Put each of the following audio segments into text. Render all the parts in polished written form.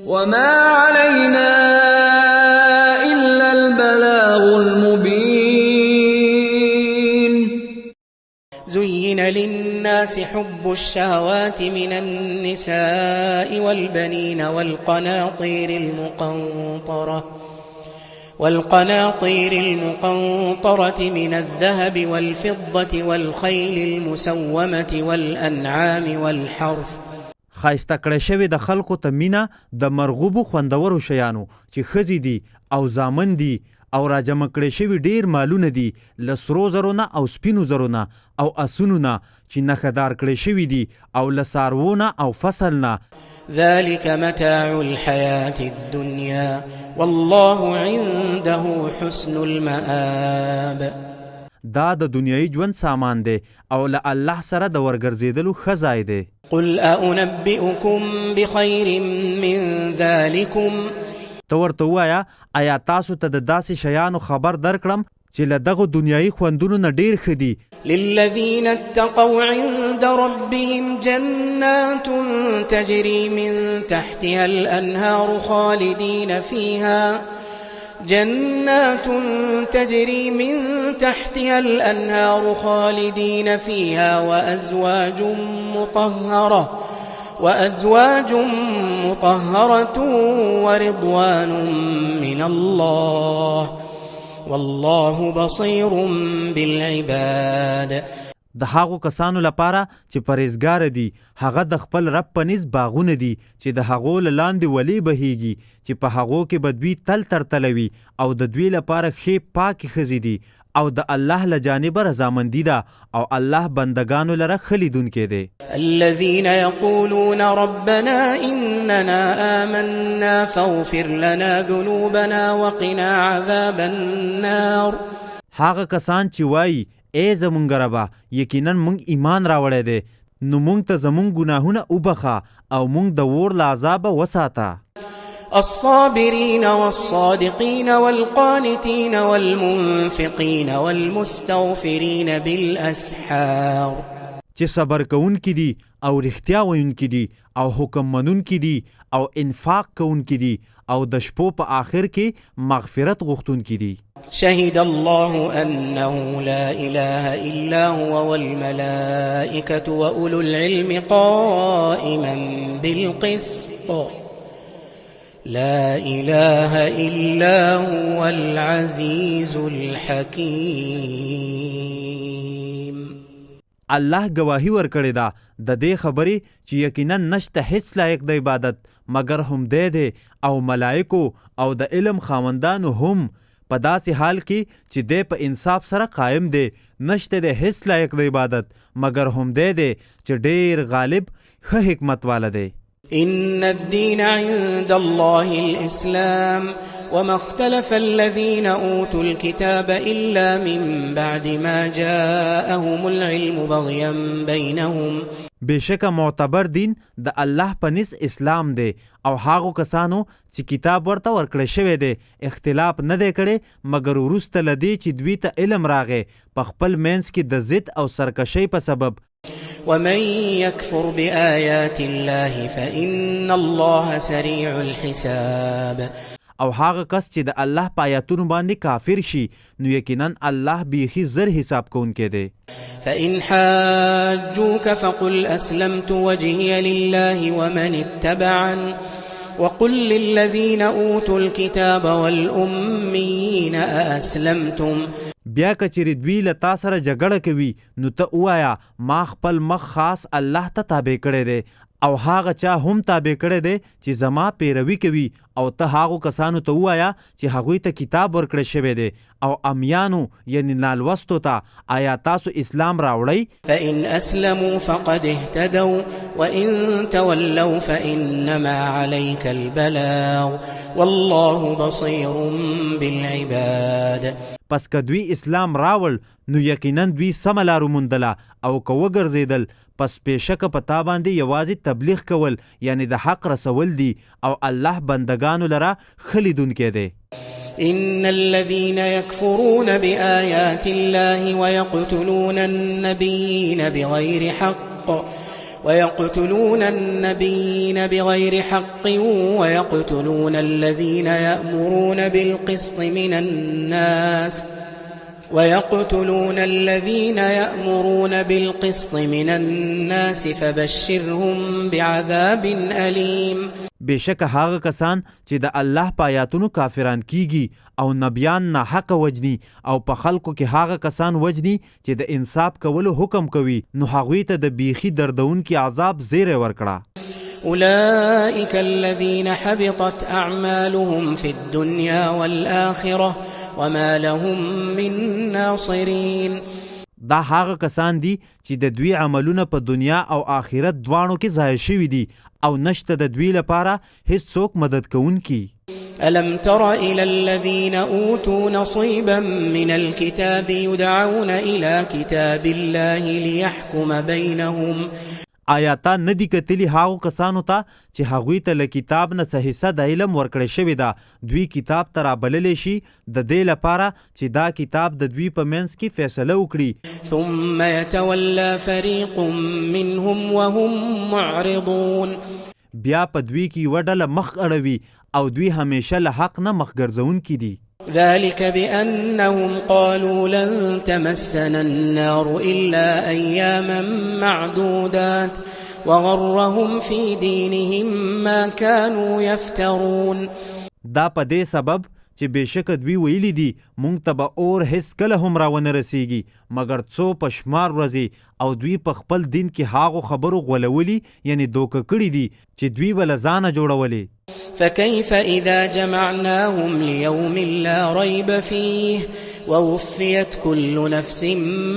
وما علينا إلا البلاغ المبين زين للناس حب الشهوات من النساء والبنين والقناطير المقنطرة من الذهب والفضة والخيل المسومة والأنعام والحرث خایسته کړی شوې د خلقو ته مینه د مرغوبو خوندورو شیانو چې ښځې دي او زامن دي او راجمع کړی شوي ډیر مالونه دي له سرو زرو نه او سپینو زرو نه او اسونو نه چې نښهدار کړی شوي دي او له څاروو نه او فصل نه ذلك متاع الحياة الدنيا والله عنده حسن المآب دا د دنیایي ژوند سامان دی او له الله سره د ورګرځېدلو ښه ځای دی. قل أنبئكم بخير من ذلكم ته ورته ووایه آیا تاسو ته د داسې شیانو خبر درکړم چې له دغو دنیایي خوندونو نه ډېر ښه دي. للذين اتقوا عند ربهم جنات تجري من تحتها الأنهار خالدين فيها وأزواج مطهرة ورضوان من الله والله بصير بالعباد. د هغو کسانو لپاره چې پرهیزګاره دي هغه د خپل رب په نیز باغونه دي چې د هغو له لاندې ولې بهیږي چې په هغو کې به دوی تل ترتلوي او د دوی لپاره ښې پاکې ښځې دي او د الله له جانبه رضامندي ده او الله بندگانو لره ښه لیدونکی دی. الذين يقولون ربنا إننا آمنا فاغفر لنا ذنوبنا وقنا عذاب النار. هغه کسان چې وایي ای زمونږ ربه یقینا مونږ ایمان راوړی دی نو مونږ ته زمونږ ګناهونه وبخه او مونږ د اور له عذابه وساته. الصابرين والصادقين والقانتين والمنفقين والمستغفرين بالأسحار. چې صبر کوونکي دي او رښتیا ویونکي دي او حکم منونکي دي او انفاق کوونکي دي او د شپو په آخر کې مغفرت غوښتونکي دي. شهد الله أنه لا إله إلا هو والملائكة وأولو العلم قائما بالقسط لا إله إلا هو العزيز الحكيم. الله گواهی ورکړې ده د دې خبرې چې یقینا نشته هیڅ لایق د عبادت مگر هم دی او ملائکو او د علم خاوندانو هم په داسې حال کې چې دی په انصاف سره قایم دی نشته د هیڅ لایق د عبادت مگر هم دی چې ډیر غالب ښه حکمت والا دی. إن الدين عند الله الإسلام وما اختلف الذين أوتوا الكتاب إلا من بعد ما جاءهم العلم بغيا بينهم. بشکه معتبر دین د الله په نس اسلام دی او هغو کسانو چې کتاب ورته ورکړی شوی دی اختلاف نه دی کړی مګر وروسته له دې چې دوی ته علم راغی په خپل منځ کې د ضد او سرکشۍ په سبب. ومن يكفر بآيات الله فإن الله سريع الحساب. او هغه کس چې د الله په آیاتونو باندې کافر شي نو یقینا الله بیخي زر حساب کوونکی دی. فإن حاجوك فقل أسلمت وجهي لله ومن اتبعن وقل للذين أوتوا الكتاب والأميين أأسلمتم. بیا کچری دوی له تا سره جګړه کوي نو ته ووایه ما خپل مخ خاص الله ته تابع کړی دی او هغه چا هم تابع کړی دی چې زما پیروي کوي او ته هغو کسانو ته ووایه چې هغوی ته کتاب ورکړی شوی دی او امیانو یعنی نالوستو ته آیا تاسو اسلام راوړئ. فإن أسلموا فقد اهتدوا وإن تولوا فإنما عليك البلاغ والله بصير بالعباد. پس که دوی اسلام راول نو یقینا دوی سمه لارو موندله او که وګرځېدل پس بېشکه په تا باندې یوازې تبلیغ کول یعنی د حق رسول دي او الله بندگانو لره ښه لیدونکی دی. إن الذين يكفرون بآيات الله ويقتلون النبيين بغير حق ويقتلون النبيين بغير حق ويقتلون الذين يأمرون بالقسط من الناس فبشرهم بعذاب أليم. بشک هغه کسان چې د الله په آیاتونو کافران کیږي او نبیان نه حق وجني او په خلکو کې هغه کسان وجني چې د انصاف کولو حکم کوي نو هغوی ته د بیخي دردونکي عذاب زیری ورکړه. أولئك الذين حبطت أعمالهم في الدنيا والآخرة وما لهم من ناصرين. دا هغه کسان دي چې د دوی عملونه په دنیا او آخرت دواړو کې ضایع شوي دي او نشته د دوی لپاره هیڅ څوک مدد کوونکی. ألم تر إلى الذين أوتوا نصيبا من الكتاب يدعون إلى كتاب الله ليحكم بينهم. آیا تا ندی کتلی هاو کسانو ته چې هغوی ته له کتاب نه څه حصه د علم ورکړی شوې ده دوی کتاب ته رابللی شي د دې لپاره چې دا کتاب د دوی په منځ کې فیصله وکړي. ثم يتولى فريق منهم وهم معرضون. بیا په دوی کې یوه ډله مخ اړوي او دوی همیشه له حق نه مخ ګرځونکي دي. ذلك بأنهم قالوا لن تمسنا النار إلا أياما معدودات وغرهم في دينهم ما كانوا يفترون. دا په دې سبب چې بېشکه دوی ویلي دي موږ ته به اور هیڅ کله هم راونه رسیږي مګر څو په شمار ورځې او دوی په خپل دین کې هاغو خبرو غولولي یعنی دوکه کړي دي چې دوی به له ځانه جوړولې. فكيف إذا جمعناهم ليوم لا ريب فيه ووفيت كل نفس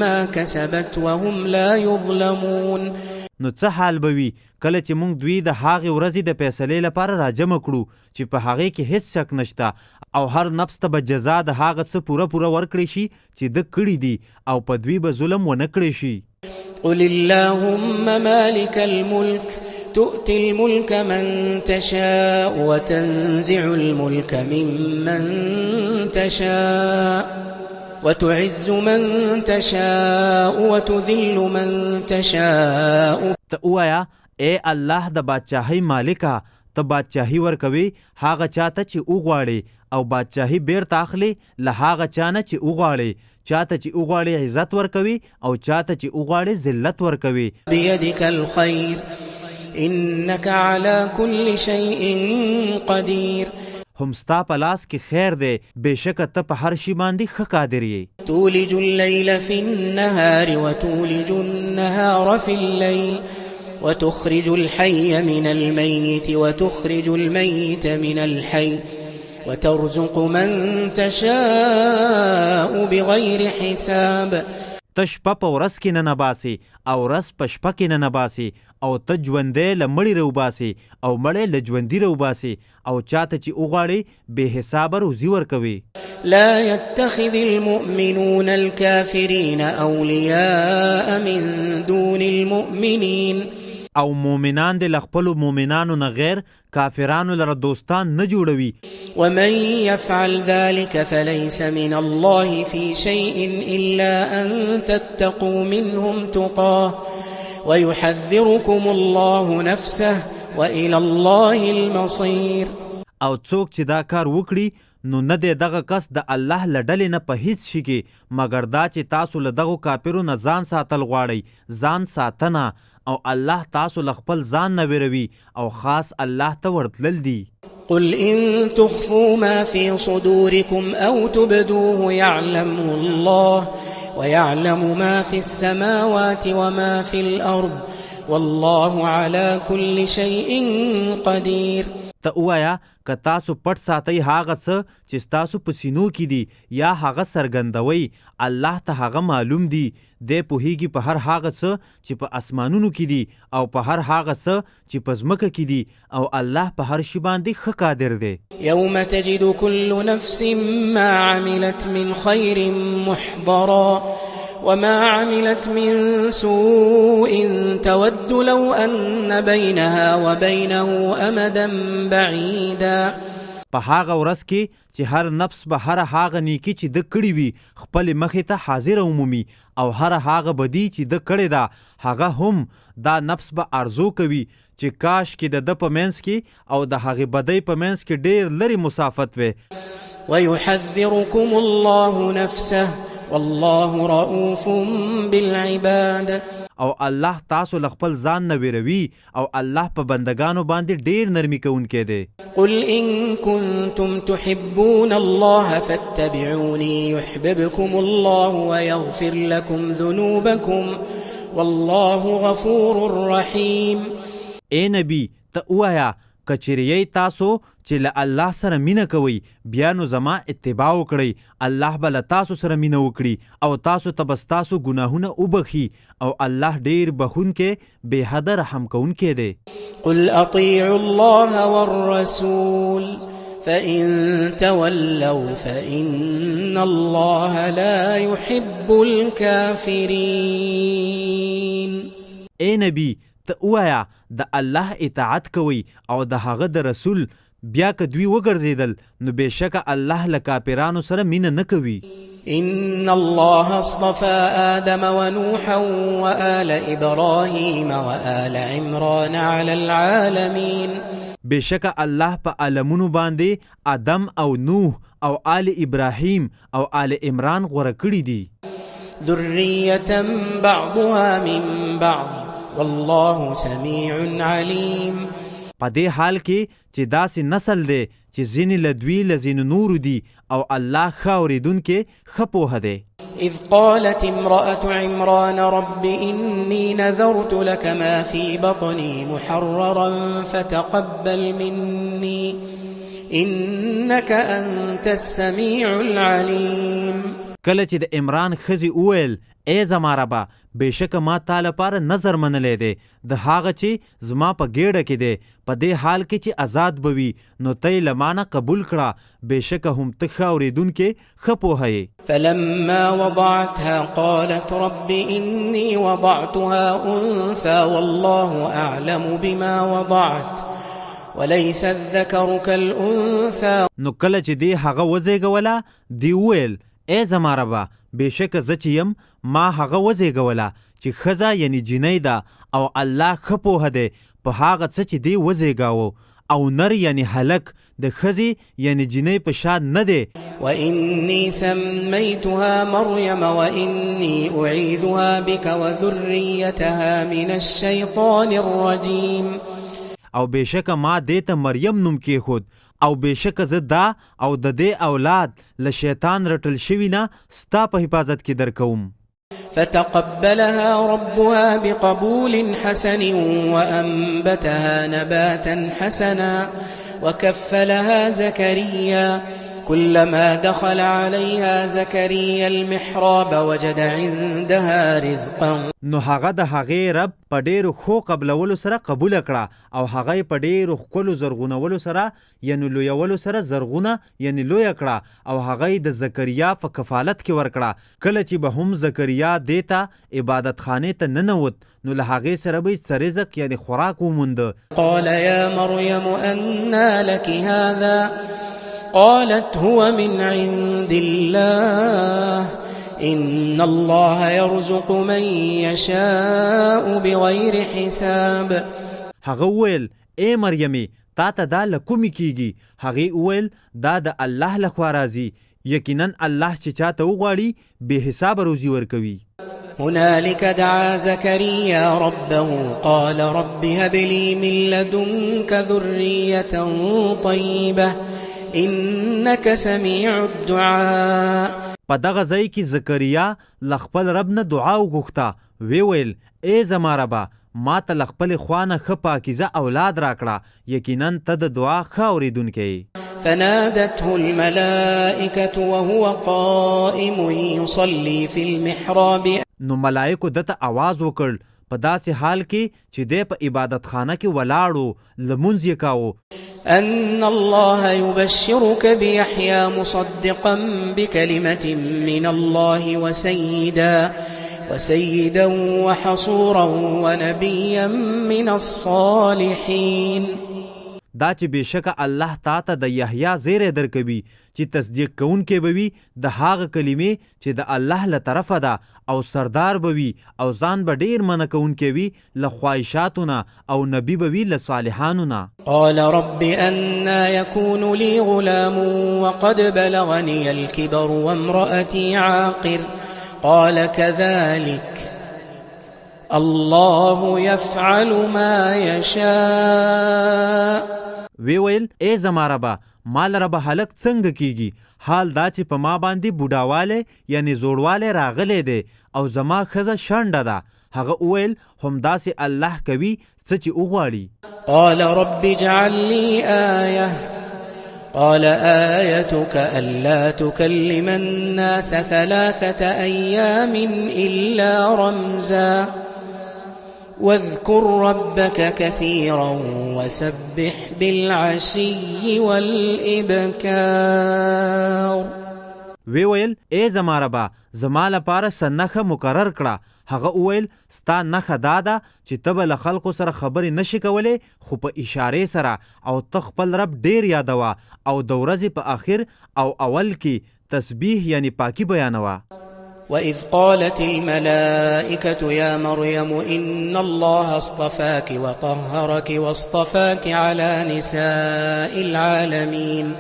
ما كسبت وهم لا يظلمون. نو څه حال به وي کله چې موږ دوی د هغې ورځې د فیصلې لپاره راجمع کړو چې په هغې کې هیڅ شک نشته او هر نفس ته به جزا د هغه څه پوره ورکړی شي چې ده کړي دي او په دوی به ظلم ونه کړی شي. قل اللهم مالك الملك تؤتي الملك من تشاء وتنزع الملك ممن تشاء وتعز من تشاء وتذل من تشاء. ته ووایه ای الله د بادشاهۍ مالکه ته بادشاهي ورکوي هغه چاته چې وغواړې او بادشاهي بیرته اخلي له هغه چا نه چې وغواړې چاته چې وغواړې عزت ورکوي او چاته چې وغواړې ذلت ورکوي. بيدك الخير إنك على كل شيء قدير. هم ستا په لاس کې خیر دی بېشکه ته په هر شي باندې ښه قادر یې. تولج الليل في النهار وتولج النهار في الليل وتخرج الحي من الميت وتخرج الميت من الحي وترزق من تشاء بغير حساب. ته شپه په ورځ کې نه نباسې او ورځ په شپه کې نه نباسې او ته ژوندی له مړي راوباسې او مړی له ژوندي راوباسې او چاته چې وغواړې بې حسابه روزي ورکوي. لا يتخذ المؤمنون الكافرين أولياء من دون المؤمنين. او مومنان د خپلو مومنانو نه غیر کافرانو لره دوستان نه جوړوي. ومن يفعل ذلك فليس من الله في شيء إلا أن تتقوا منهم تقاه ويحذركم الله نفسه وإلى الله المصير. او څوک چې دا کار وکړي نو نه دی دغه کس د الله له ډلې نه په هیڅ شي کې مګر دا چې تاسو له دغو کافرو نه ځان ساتل غواړئ ځان ساتنه او الله تاسو له خپل ځان نه ویروي او خاص الله ته ورتلل دي. قل إن تخفوا ما في صدوركم أو تبدوه يعلمه الله ويعلم ما في السماوات وما في الأرض والله على كل شيء قدير. ته ووایه که تاسو پټ ساتئ هغه څه چې ستاسو په سینو کې دي یا هغه څرګندوئ الله ته هغه معلوم دي دی پوهیږي په هر هغه څه چې په اسمانونو کې دي او په هر هغه څه چې په ځمکه کې دي او الله په هر شي باندې ښه قادر دی. يوم تجد كل نفس ما عملت من خير محضرا وما عملت من سوء تود لو أن بينها وبينه أمدا بعيدا. په هغه ورځ کې چې هر نفس به هر هغه نیکي چې د کړي وي خپل مخې ته حاضر عمومي او هر هغه بدی چې د کړي ده هغه هم دا نفس به ارزو کوي چې کاش کې د په منځ کې او د هغې بدۍ په منځ کې ډېر لرې مسافت وي. ويحذركم الله نفسه والله رؤوف بالعباد. او الله تاسو له خپل ځان نه ویروي او الله په بندگانو باندې ډیر نرمي کوونکی دی. قل إن كنتم تحبون الله فاتبعوني يحببكم الله ويغفر لكم ذنوبكم والله غفور رحيم. اے نبی ته ووایه که چیرې تاسو چې له الله سره مینه کوئ بیا نو زما اتباع وکړئ الله به له تاسو سره مینه وکړي او تاسو ته به ستاسو ګناهونه وبخي او الله ډیر بخونکی بې حده رحم کوونکی دی. قل أطيعوا الله والرسول فإن تولوا فإن الله لا يحب الكافرين. اے نبی ته ووایه د الله اطاعت کوئ او د هغه د رسول بیا که دوی وګرځېدل نو بېشکه الله له کافرانو سره مینه نه کوي. إن الله اصطفى آدم ونوحا وآل إبراهيم وآل عمران على العالمين. بېشکه الله په عالمونو باندې آدم او نوح او آل ابراهیم او آل عمران غوره کړي دي. ذرية بعضها من بعض والله سميع عليم. په دې حال کې چې داسې نسل دی چې ځینې له دوی له ځینو نورو دي او الله ښه اورېدونکی ښه پوهه دی. إذ قالت امرأة عمران رب إني نذرت لك ما في بطني محررا فتقبل مني إنك أنت السميع العليم. کله چې د عمران ښځې وویل ای زما ربه بېشکه ما تا لپاره نظر منلی دی د هغه چې زما په ګېډه کې دی په دې حال کې چې آزاد به وي نو ته یې له ما نه قبول کړه بېشکه هم ته ښه اورېدونکې ښه پوهه یې. فلما وضعتها قالت رب إني وضعتها أنثى والله أعلم بما وضعت وليس الذكر كالأنثى. نو کله چې دی هغه وزېږوله دی وویل ای زما ربه بېشکه زه چې یم ما هغه وزېږوله چې ښځه یعنی جینۍ ده او الله ښه پوهه دی په هغه څه چې دی وزېږاوه او نر یعنی هلک د ښځې یعنی جینۍ په شان نه دی. وإني سميتها مريم وإني أعيذها بك وذريتها من الشيطان الرجيم. او بېشکه ما دې ته مریم نوم کېښود او بېشکه زه دا او د دې اولاد له شیطان رټل شوي نه ستا په حفاظت کې درکوم. فتقبلها ربها بقبول حسن وأنبتها نباتا حسنا وكفلها زكريا كلما دخل عليها زكريا المحراب وجد عندها رزقا. نو هغه د هغې رب په ډېرو ښو قبلولو سره قبوله کړه او هغه یې په ډېرو ښکلو زرغونولو سره یعنې لویولو سره زرغونه یعنې لویه کړه او هغه یې د زکریا په کفالت کې ورکړه. کله چې به هم زکریا دې ته عبادت خانې ته ننوت نو له هغې سره به یې څه رزق یعنې خوراک ومونده. قال يا مريم أنى لك هذا قالت هو من عند الله إن الله يرزق من يشاء بغير حساب. هغه وویل ای مریمې تا ته دا له کومې کیږي؟ هغې وویل دا د الله لخوا راځي یقینا الله چې چاته وغواړي بې حسابه روزي ورکوي. هنالك دعا زكريا ربه قال رب هب لي من لدنك ذرية طيبة إنك سميع الدعاء. په دغه ځای کې زکریا له خپل رب نه دعا وغوښته وی ویل ای زما ربه ما ته له خپلې خوا نه ښه پاکیزه اولاد راکړه یقینا ته د دعا ښه اورېدونکی. فنادته الملائكة وهو قائم يصلي في المحراب. نو ملائکو دته आवाज وکړ په داسې حال کې چې دی په عبادت خانه کې ولاړو لمونځ یې کاوه. أن الله يبشرك بيحيى مصدقا بكلمة من الله وسيدا وحصورا ونبيا من الصالحين. دا چې بېشکه الله تا ته د یحیی زیری درکوي چې تصدیق کوونکی به وي د هغه کلمې چې د الله له طرفه ده او سردار به وي او ځان به ډېر منع کوونکی وي له خواهشاتو نه او نبي به وي له صالحانو نه. قال رب أنا يكون لي غلام وقد بلغني الكبر وامرأتي عاقر قال كذلك الله يفعل ما يشاء. وی ویل ای زما ربه مال ربه هلک څنګه کیږي، حال دا چې په ما باندې بوډاوالی یعنی زوړوالی راغلی دی او زما ښځه شنډه ده. هغه وویل همداسې الله کوي څه چې وغواړي. قال رب اجعل لي آية قال آيتك ألا تكلم الناس 3 أيام إلا رمزا واذكر ربك كثيرا وسبح بالعشي والإبكار. وی ویل ای زما ربه زما لپاره څه نښه مقرر کړه. هغه وویل ستا نښه دا ده چې ته به له خلکو سره خبرې نشي کولی خو په اشارې سره، او ته خپل رب ډیر یادوه او د ورځې په آخر او اول کې تسبیح یعنی پاکی بیانوه. وإذ قالت الملائكة يا مريم إن الله اصطفاك وطهرك واصطفاك على نساء العالمين.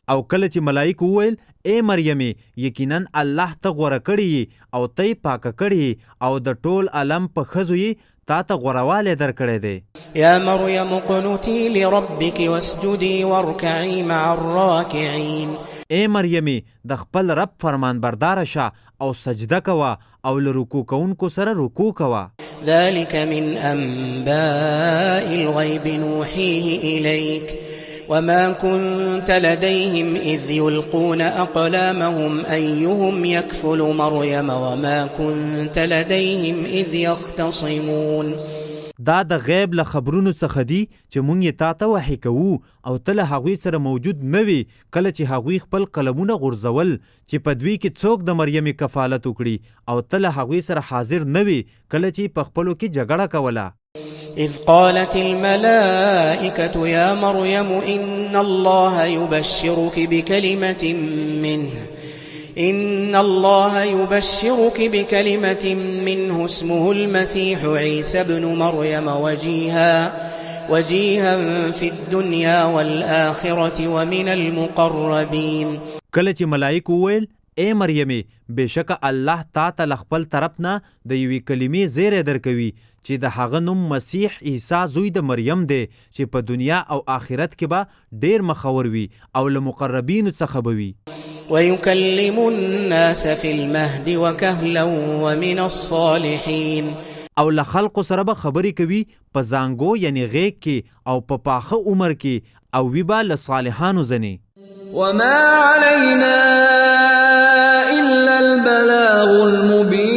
او کله چې ملائکه وویل ای مریمې یقینا الله ته غوره کړي او ته یې پاکه کړي او د ټول عالم په ښځو یې تا ته غوروالی درکړی دی. يا مريم اقنتي لربك واسجدي واركعي مع الراكعين. ای مریمې د خپل رب فرمان برداره شه او سجده کوه او له رکوع کوونکو سره رکوع کوه. ذلك من أنباء الغيب نوحيه إليك وما كنت لديهم إذ يلقون أقلامهم أيهم يكفل مريم وما كنت لديهم إذ يختصمون. دا د غیب له خبرونو څخه دي چې مونږ یې تا ته وحی کوو او ته له هغوی سره موجود نه وي کله چې هغوی خپل قلمونه غورځول چې په دوی کې څوک د مریمې کفالت وکړي، او ته له هغوی سره حاضر نه وي کله چې په خپلو کې جګړه کوله. إذ قالت الملائكة يا مريم إن الله يبشرك بكلمة منه اسمه المسيح عيسى ابن مريم وجيها في الدنيا والآخرة ومن المقربين. کله چې ملائکه وویل ای مریمې بېشکه الله تا ته له خپل طرف نه د یوې کلمې زیری درکوي چې د هغه نوم مسیح عیسی زوی د مریم دی چې په دنیا او آخرت کې به ډیر مخور وي او له مقربینو څخه به وي. ويكلم الناس في المهد وكهلا ومن الصالحين. او له خلقو سره به خبرې کوي په زانګو یعنی غیږ کې او په پاخه عمر کې او وي به له صالحانو ځنې. وما علينا إلا البلاغ المبين.